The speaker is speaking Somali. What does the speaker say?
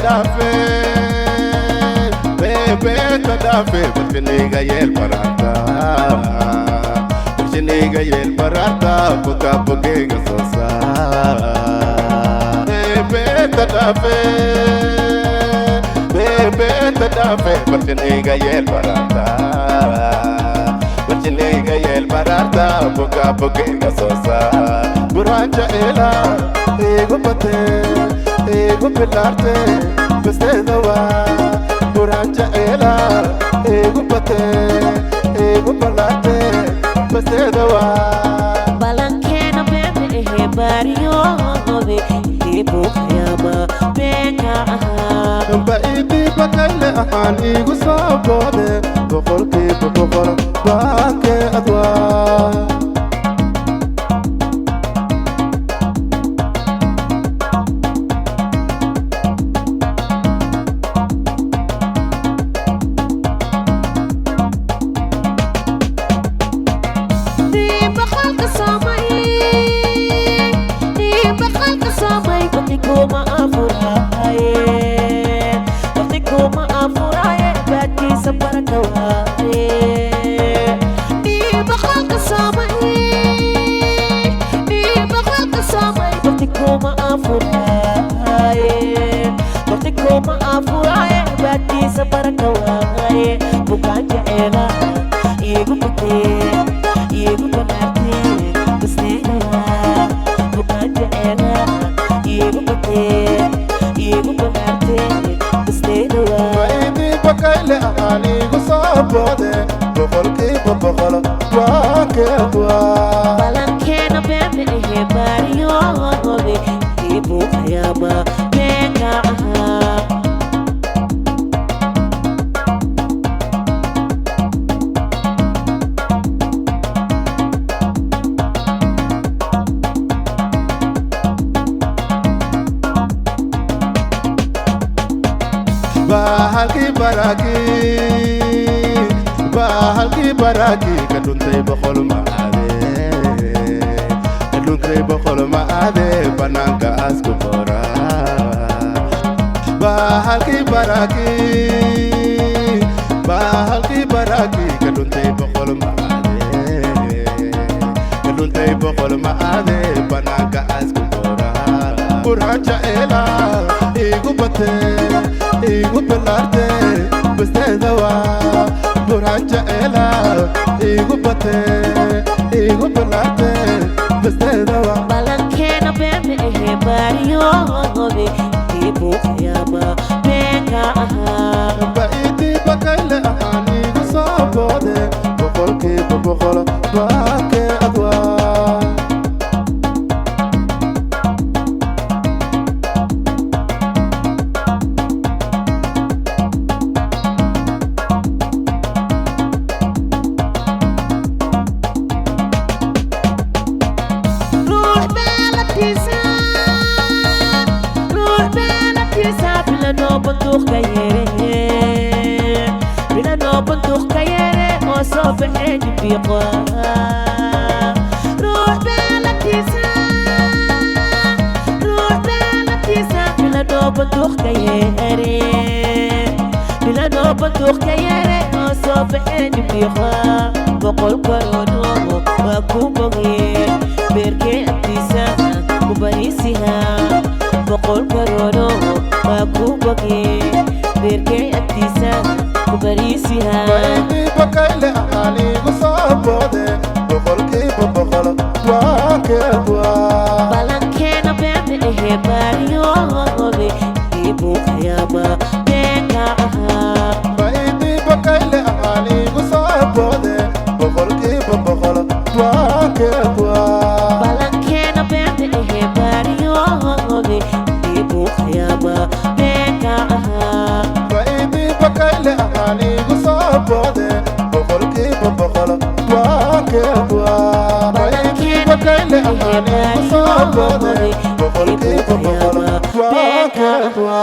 tadafe bebe tadafe butiniga yel parata butiniga yel parata buka bugenga sosa bebe tadafe butiniga yel parata butiniga yel parata buka bugenga sosa buranja ela ego pate ego pilarte bestedawa buranja ela ego pate ego pilarte bestedawa balankena bebe he bariyo hobe he bukhyama beka baidi bakale ahani gusabode boqolki boqol baake adwa bukan jaela ibu putih ibu penati bestedawa bukan jaela ibu putih ibu penati bestedawa baidi bakale ahani gusabode boqolki boqol baake adwa balankena bebe he bariyo hobe he bukhyama beka bahalki baraki kaduntay boqol maade bananka asku qora bahalki baraki kaduntay boqol maade bananka asku qora buranja ela igu bate igu pilarte bestedawa buranja ela igu bate igu pilarte bestedawa balankena bebe he bariyo hobe he bukhyama beka baidi bakale ahani gusabode boqolki boqol baake adwa bila no bentuk kayere o sobe di biqa ruh bela kisa bila no bentuk kayere o sobe di biqa boqol korono wa kubogi berke atisa kubarisiha boqol korono wa kubogi berke atisa kubarisiha baidi bakale ahani gusabode boqolki boqol baake adwa balankena bebe he bariyo hobe he bukhyama beka baidi bakale ahani gusabode boqolki boqol baake adwa balankena bebe he bariyo hobe he bukhyama beka baidi bakale ahani gusabode boqolki boqol baake adwa baidi bakale ahani gusabode boqolki boqol baake adwa